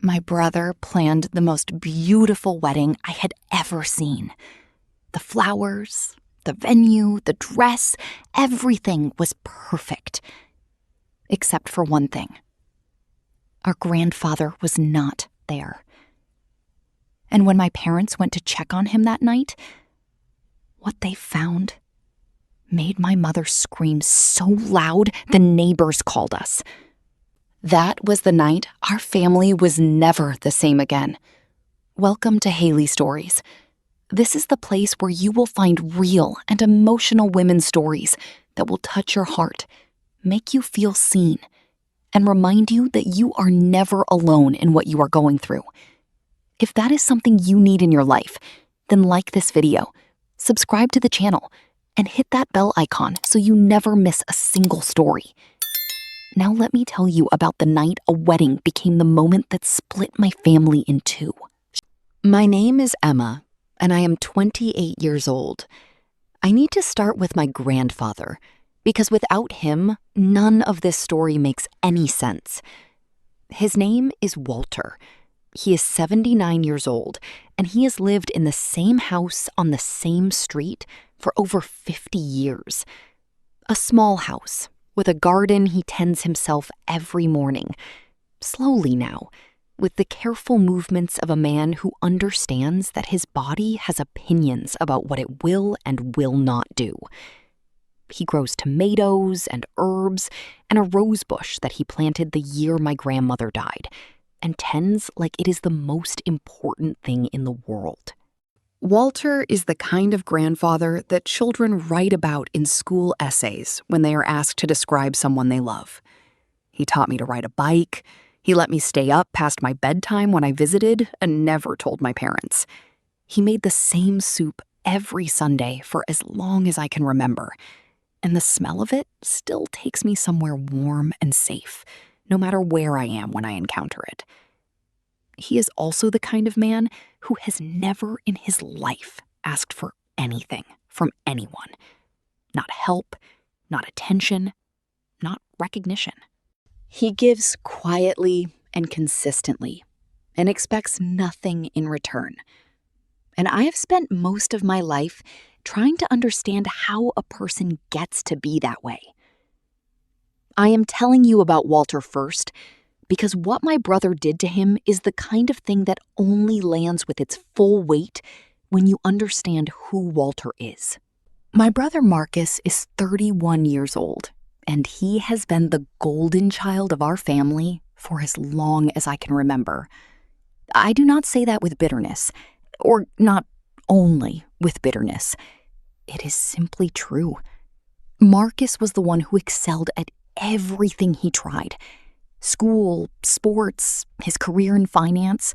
My brother planned the most beautiful wedding I had ever seen. The flowers, the venue, the dress, everything was perfect. Except for one thing. Our grandfather was not there. And when my parents went to check on him that night, what they found made my mother scream so loud the neighbors called us. That was the night our family was never the same again. Welcome to Haely Stories. This is the place where you will find real and emotional women's stories that will touch your heart, make you feel seen, and remind you that you are never alone in what you are going through. If that is something you need in your life, then like this video, subscribe to the channel, and hit that bell icon so you never miss a single story. Now let me tell you about the night a wedding became the moment that split my family in two. My name is Emma, and I am 28 years old. I need to start with my grandfather, because without him, none of this story makes any sense. His name is Walter. He is 79 years old, and he has lived in the same house on the same street for over 50 years. A small house with a garden he tends himself every morning, slowly now, with the careful movements of a man who understands that his body has opinions about what it will and will not do. He grows tomatoes and herbs and a rose bush that he planted the year my grandmother died, and tends like it is the most important thing in the world. Walter is the kind of grandfather that children write about in school essays when they are asked to describe someone they love. He taught me to ride a bike. He let me stay up past my bedtime when I visited and never told my parents. He made the same soup every Sunday for as long as I can remember, and the smell of it still takes me somewhere warm and safe, no matter where I am when I encounter it. He is also the kind of man who has never in his life asked for anything from anyone. Not help, not attention, not recognition. He gives quietly and consistently and expects nothing in return. And I have spent most of my life trying to understand how a person gets to be that way. I am telling you about Walter first because what my brother did to him is the kind of thing that only lands with its full weight when you understand who Walter is. My brother Marcus is 31 years old, and he has been the golden child of our family for as long as I can remember. I do not say that with bitterness, or not only with bitterness. It is simply true. Marcus was the one who excelled at everything he tried. School, sports, his career in finance.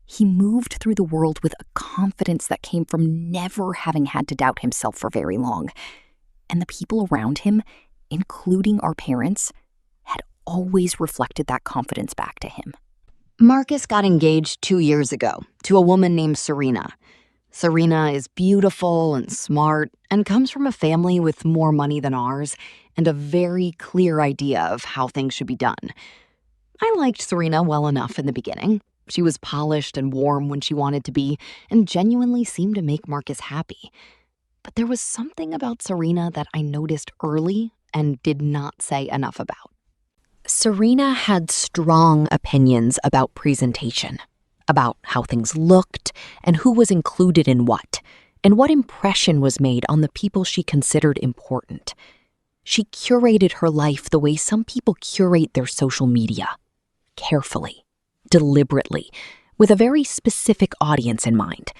He moved through the world with a confidence that came from never having had to doubt himself for very long. And the people around him, including our parents, had always reflected that confidence back to him. Marcus got engaged 2 years ago to a woman named Serena. Serena is beautiful and smart and comes from a family with more money than ours and a very clear idea of how things should be done. I liked Serena well enough in the beginning. She was polished and warm when she wanted to be and genuinely seemed to make Marcus happy. But there was something about Serena that I noticed early and did not say enough about. Serena had strong opinions about presentation, about how things looked and who was included in what, and what impression was made on the people she considered important. She curated her life the way some people curate their social media, carefully, deliberately, with a very specific audience in mind.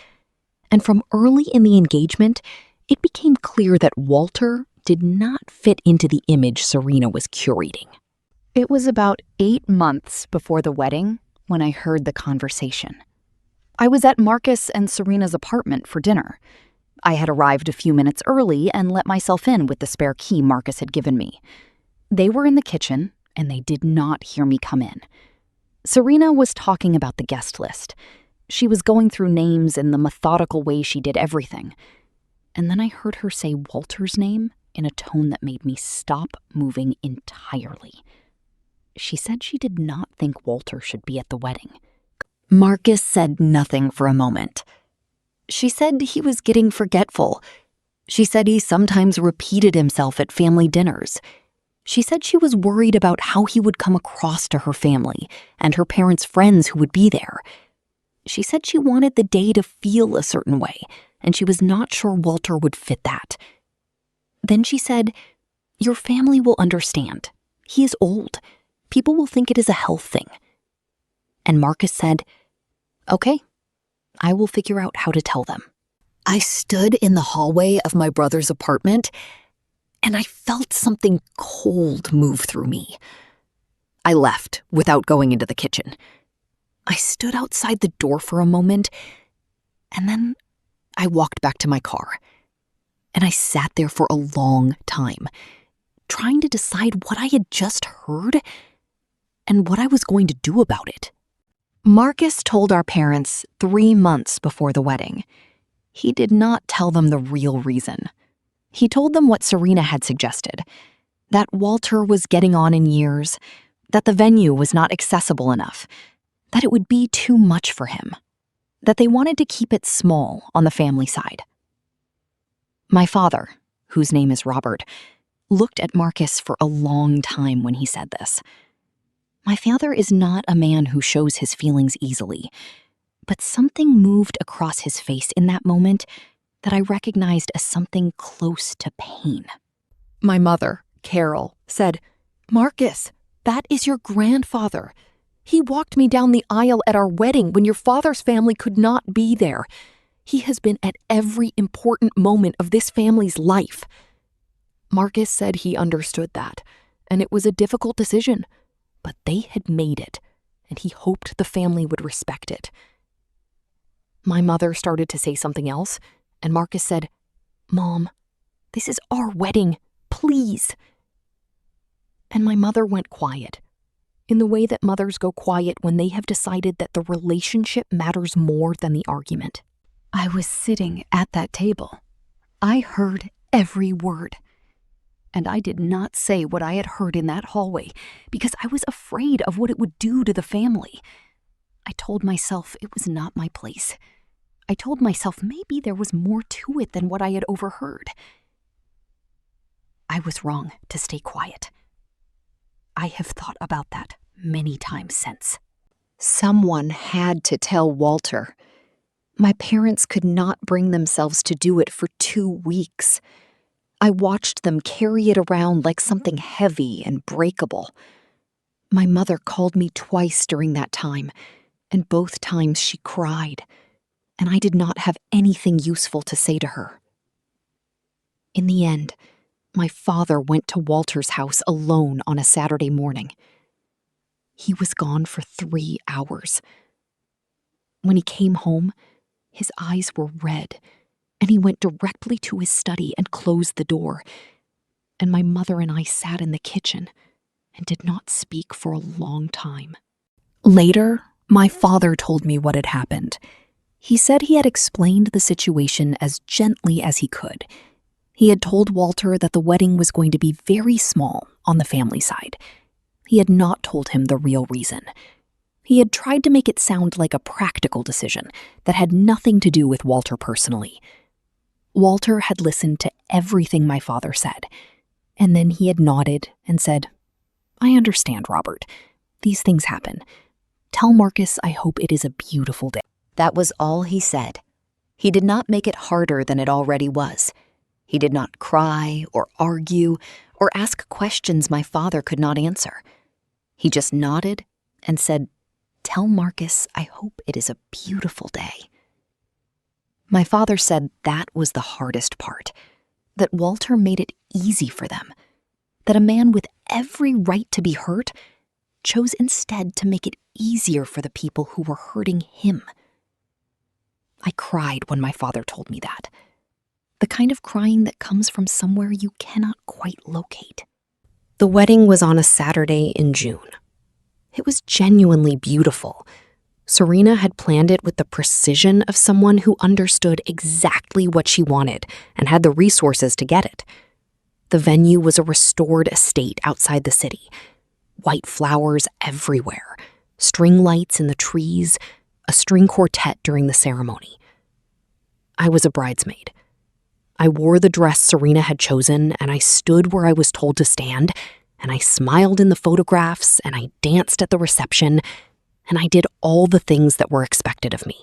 And from early in the engagement, it became clear that Walter did not fit into the image Serena was curating. It was about 8 months before the wedding when I heard the conversation. I was at Marcus and Serena's apartment for dinner. I had arrived a few minutes early and let myself in with the spare key Marcus had given me. They were in the kitchen, and they did not hear me come in. Serena was talking about the guest list. She was going through names in the methodical way she did everything. And then I heard her say Walter's name in a tone that made me stop moving entirely. She said she did not think Walter should be at the wedding. Marcus said nothing for a moment. She said he was getting forgetful. She said he sometimes repeated himself at family dinners. She said she was worried about how he would come across to her family and her parents' friends who would be there. She said she wanted the day to feel a certain way, and she was not sure Walter would fit that. Then she said, "Your family will understand. He is old. People will think it is a health thing." And Marcus said, "Okay, I will figure out how to tell them." I stood in the hallway of my brother's apartment, and I felt something cold move through me. I left without going into the kitchen. I stood outside the door for a moment, and then I walked back to my car. And I sat there for a long time, trying to decide what I had just heard and what I was going to do about it. Marcus told our parents 3 months before the wedding. He did not tell them the real reason. He told them what Serena had suggested, that Walter was getting on in years, that the venue was not accessible enough, that it would be too much for him, that they wanted to keep it small on the family side. My father, whose name is Robert, looked at Marcus for a long time when he said this. My father is not a man who shows his feelings easily, but something moved across his face in that moment that I recognized as something close to pain. My mother, Carol, said, "Marcus, that is your grandfather. He walked me down the aisle at our wedding when your father's family could not be there. He has been at every important moment of this family's life." Marcus said he understood that, and it was a difficult decision, but they had made it, and he hoped the family would respect it. My mother started to say something else, and Marcus said, "Mom, this is our wedding, please." And my mother went quiet, in the way that mothers go quiet when they have decided that the relationship matters more than the argument. I was sitting at that table. I heard every word. And I did not say what I had heard in that hallway because I was afraid of what it would do to the family. I told myself it was not my place. I told myself maybe there was more to it than what I had overheard. I was wrong to stay quiet. I have thought about that many times since. Someone had to tell Walter. My parents could not bring themselves to do it for 2 weeks. I watched them carry it around like something heavy and breakable. My mother called me twice during that time, and both times she cried, and I did not have anything useful to say to her. In the end, my father went to Walter's house alone on a Saturday morning. He was gone for 3 hours. When he came home, his eyes were red, and he went directly to his study and closed the door. And my mother and I sat in the kitchen and did not speak for a long time. Later, my father told me what had happened. He said he had explained the situation as gently as he could. He had told Walter that the wedding was going to be very small on the family side. He had not told him the real reason. He had tried to make it sound like a practical decision that had nothing to do with Walter personally. Walter had listened to everything my father said, and then he had nodded and said, "I understand, Robert. These things happen. Tell Marcus I hope it is a beautiful day." That was all he said. He did not make it harder than it already was. He did not cry or argue or ask questions my father could not answer. He just nodded and said, "Tell Marcus I hope it is a beautiful day." My father said that was the hardest part, that Walter made it easy for them, that a man with every right to be hurt chose instead to make it easier for the people who were hurting him. I cried when my father told me that, the kind of crying that comes from somewhere you cannot quite locate. The wedding was on a Saturday in June. It was genuinely beautiful. Serena had planned it with the precision of someone who understood exactly what she wanted and had the resources to get it. The venue was a restored estate outside the city. White flowers everywhere, string lights in the trees, a string quartet during the ceremony. I was a bridesmaid. I wore the dress Serena had chosen, and I stood where I was told to stand, and I smiled in the photographs, and I danced at the reception, and I did all the things that were expected of me.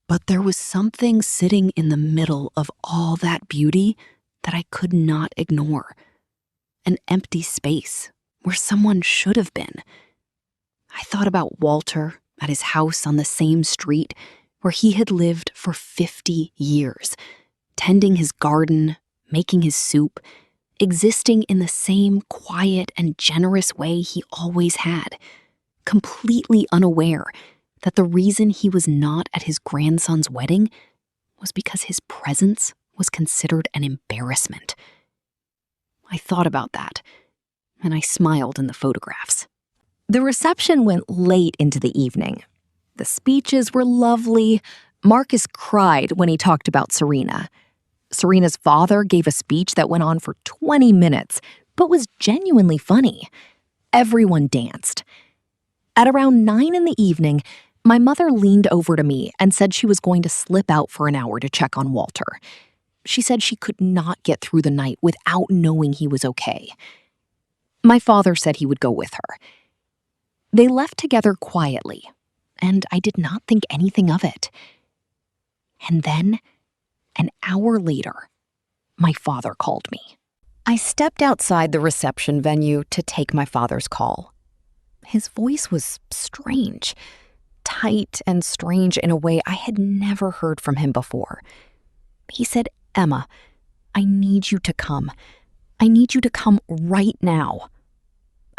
But there was something sitting in the middle of all that beauty that I could not ignore. An empty space where someone should have been. I thought about Walter at his house on the same street where he had lived for 50 years, tending his garden, making his soup, existing in the same quiet and generous way he always had, completely unaware that the reason he was not at his grandson's wedding was because his presence was considered an embarrassment. I thought about that, and I smiled in the photographs. The reception went late into the evening. The speeches were lovely. Marcus cried when he talked about Serena. Serena's father gave a speech that went on for 20 minutes, but was genuinely funny. Everyone danced. At around 9 in the evening, my mother leaned over to me and said she was going to slip out for an hour to check on Walter. She said she could not get through the night without knowing he was okay. My father said he would go with her. They left together quietly, and I did not think anything of it. And then, an hour later, my father called me. I stepped outside the reception venue to take my father's call. His voice was strange, tight and strange in a way I had never heard from him before. He said, "Emma, I need you to come. I need you to come right now."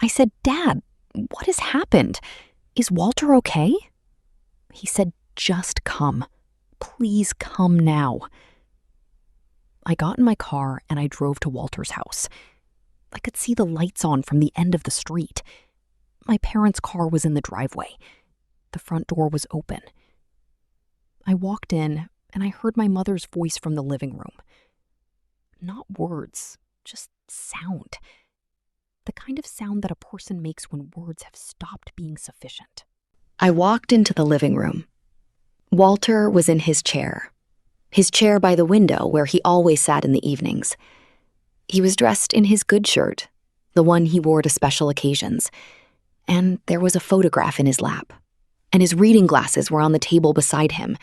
I said, "Dad, what has happened? Is Walter okay?" He said, "Just come. Please come now." I got in my car and I drove to Walter's house. I could see the lights on from the end of the street. My parents' car was in the driveway. The front door was open. I walked in and I heard my mother's voice from the living room. Not words, just sound. The kind of sound that a person makes when words have stopped being sufficient. I walked into the living room. Walter was in his chair by the window where he always sat in the evenings. He was dressed in his good shirt, the one he wore to special occasions, and there was a photograph in his lap, and his reading glasses were on the table beside him,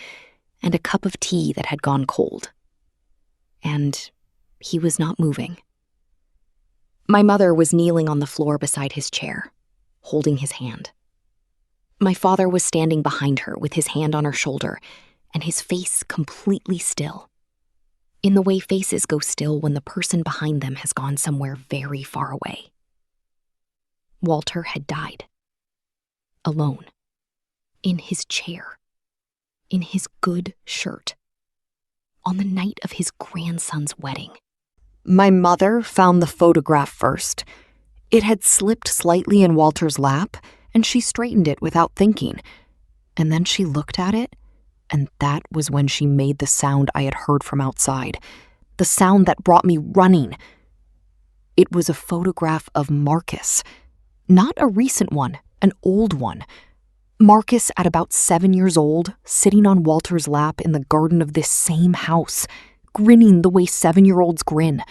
and a cup of tea that had gone cold. And he was not moving. My mother was kneeling on the floor beside his chair, holding his hand. My father was standing behind her with his hand on her shoulder and his face completely still, in the way faces go still when the person behind them has gone somewhere very far away. Walter had died. Alone. In his chair. In his good shirt. On the night of his grandson's wedding. My mother found the photograph first. It had slipped slightly in Walter's lap, and she straightened it without thinking. And then she looked at it, and that was when she made the sound I had heard from outside. The sound that brought me running. It was a photograph of Marcus. Not a recent one, an old one. Marcus at about 7 years old, sitting on Walter's lap in the garden of this same house, grinning the way 7-year-olds grin,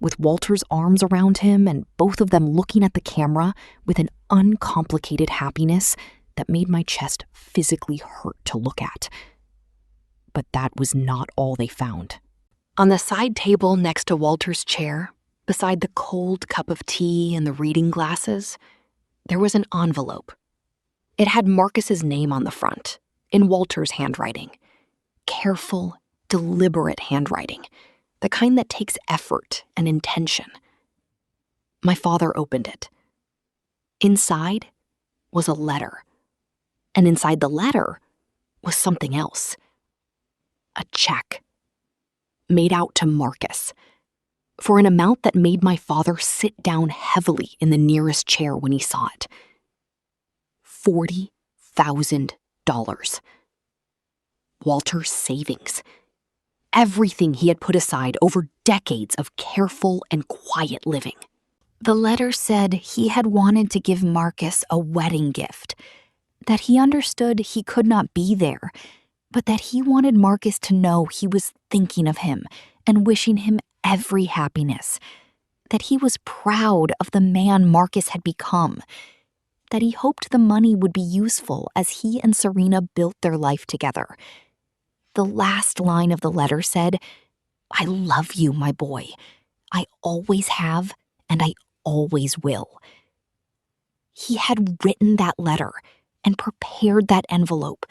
with Walter's arms around him and both of them looking at the camera with an uncomplicated happiness that made my chest physically hurt to look at. But that was not all they found. On the side table next to Walter's chair, beside the cold cup of tea and the reading glasses, there was an envelope. It had Marcus's name on the front, in Walter's handwriting. Careful, deliberate handwriting, the kind that takes effort and intention. My father opened it. Inside was a letter, and inside the letter was something else. A check, made out to Marcus, for an amount that made my father sit down heavily in the nearest chair when he saw it. $40,000. Walter's savings. Everything he had put aside over decades of careful and quiet living. The letter said he had wanted to give Marcus a wedding gift, that he understood he could not be there, but that he wanted Marcus to know he was thinking of him and wishing him every happiness, that he was proud of the man Marcus had become, that he hoped the money would be useful as he and Serena built their life together. The last line of the letter said, "I love you, my boy. I always have, and I always will." He had written that letter and prepared that envelope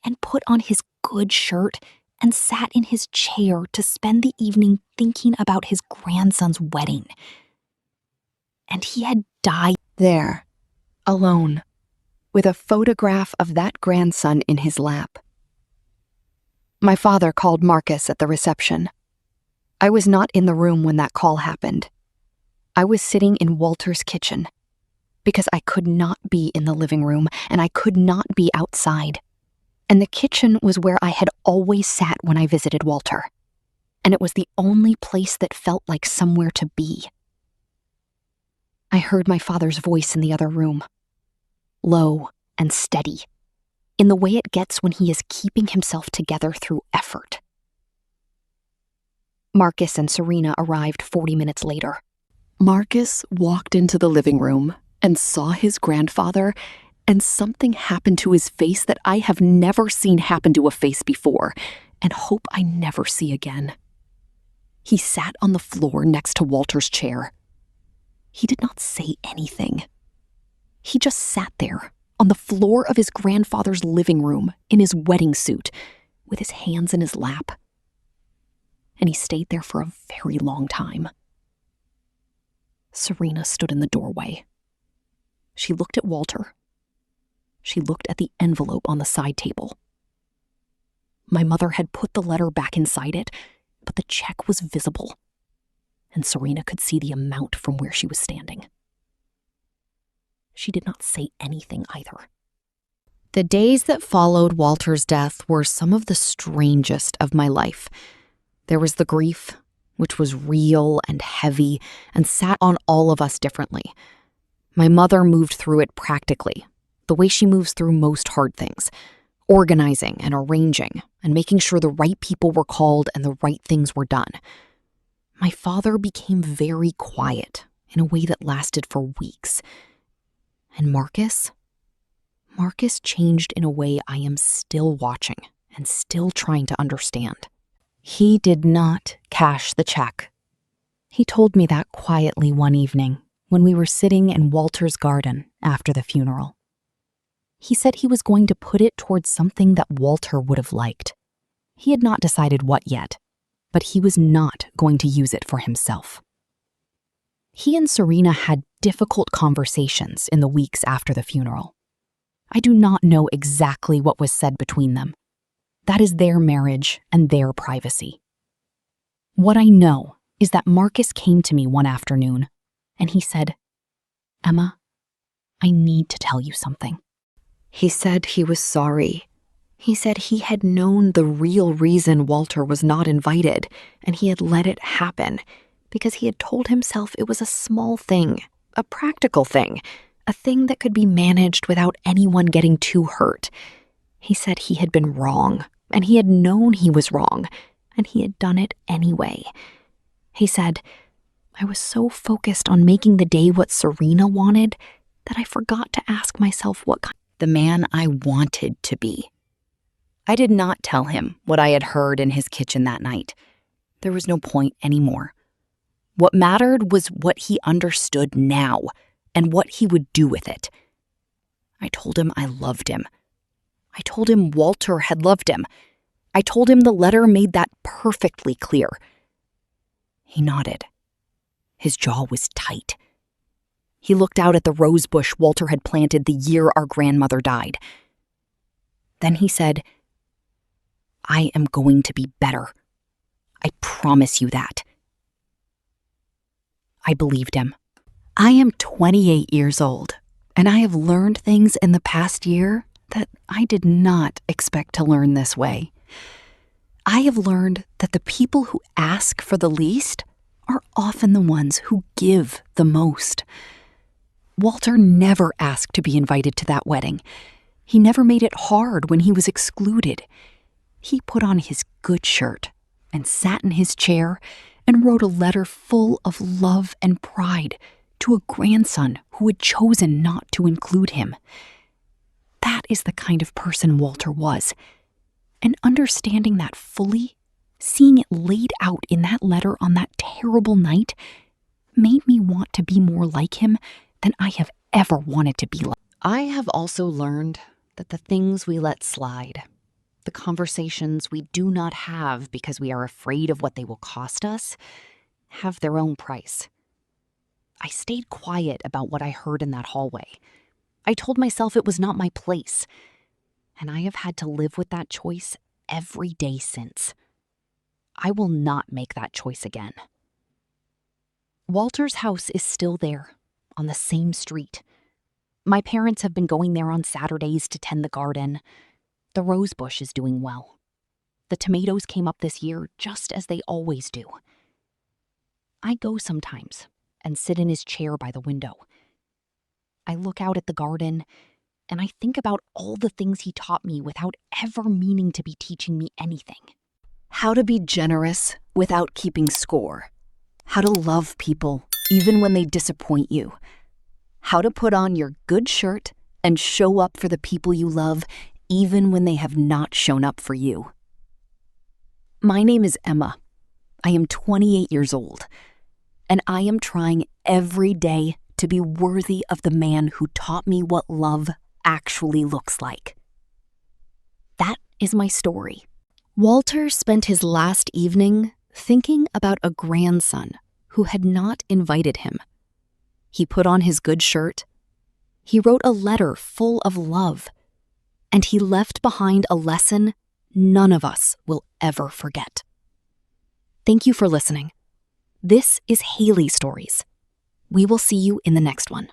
and put on his good shirt and sat in his chair to spend the evening thinking about his grandson's wedding. And he had died There, alone, with a photograph of that grandson in his lap. My father called Marcus at the reception. I was not in the room when that call happened. I was sitting in Walter's kitchen because I could not be in the living room and I could not be outside. And the kitchen was where I had always sat when I visited Walter. And it was the only place that felt like somewhere to be. I heard my father's voice in the other room, low and steady, in the way it gets when he is keeping himself together through effort. Marcus and Serena arrived 40 minutes later. Marcus walked into the living room and saw his grandfather, and something happened to his face that I have never seen happen to a face before, and hope I never see again. He sat on the floor next to Walter's chair. He did not say anything. He just sat there on the floor of his grandfather's living room in his wedding suit, with his hands in his lap. And he stayed there for a very long time. Serena stood in the doorway. She looked at Walter. She looked at the envelope on the side table. My mother had put the letter back inside it, but the check was visible, and Serena could see the amount from where she was standing. She did not say anything either. The days that followed Walter's death were some of the strangest of my life. There was the grief, which was real and heavy and sat on all of us differently. My mother moved through it practically, the way she moves through most hard things, organizing and arranging and making sure the right people were called and the right things were done. My father became very quiet in a way that lasted for weeks. And Marcus changed in a way I am still watching and still trying to understand. He did not cash the check. He told me that quietly one evening when we were sitting in Walter's garden after the funeral. He said he was going to put it towards something that Walter would have liked. He had not decided what yet, but he was not going to use it for himself. He and Serena had difficult conversations in the weeks after the funeral. I do not know exactly what was said between them. That is their marriage and their privacy. What I know is that Marcus came to me one afternoon and he said, "Emma, I need to tell you something." He said he was sorry. He said he had known the real reason Walter was not invited, and he had let it happen because he had told himself it was a small thing, a practical thing, a thing that could be managed without anyone getting too hurt. He said he had been wrong, and he had known he was wrong, and he had done it anyway. He said, "I was so focused on making the day what Serena wanted that I forgot to ask myself what kind of the man I wanted to be." I did not tell him what I had heard in his kitchen that night. There was no point anymore. What mattered was what he understood now and what he would do with it. I told him I loved him. I told him Walter had loved him. I told him the letter made that perfectly clear. He nodded. His jaw was tight. He looked out at the rose bush Walter had planted the year our grandmother died. Then he said, "I am going to be better. I promise you that." I believed him. I am 28 years old, and I have learned things in the past year that I did not expect to learn this way. I have learned that the people who ask for the least are often the ones who give the most. Walter never asked to be invited to that wedding. He never made it hard when he was excluded. He put on his good shirt and sat in his chair and wrote a letter full of love and pride to a grandson who had chosen not to include him. That is the kind of person Walter was. And understanding that fully, seeing it laid out in that letter on that terrible night, made me want to be more like him than I have ever wanted to be like. I have also learned that the things we let slide, the conversations we do not have because we are afraid of what they will cost us, have their own price. I stayed quiet about what I heard in that hallway. I told myself it was not my place, and I have had to live with that choice every day since. I will not make that choice again. Walter's house is still there, on the same street. My parents have been going there on Saturdays to tend the garden. The rose bush is doing well. The tomatoes came up this year just as they always do. I go sometimes and sit in his chair by the window. I look out at the garden and I think about all the things he taught me without ever meaning to be teaching me anything. How to be generous without keeping score. How to love people even when they disappoint you. How to put on your good shirt and show up for the people you love even when they have not shown up for you. My name is Emma. I am 28 years old, and I am trying every day to be worthy of the man who taught me what love actually looks like. That is my story. Walter spent his last evening thinking about a grandson who had not invited him. He put on his good shirt. He wrote a letter full of love, and he left behind a lesson none of us will ever forget. Thank you for listening. This is Haely Stories. We will see you in the next one.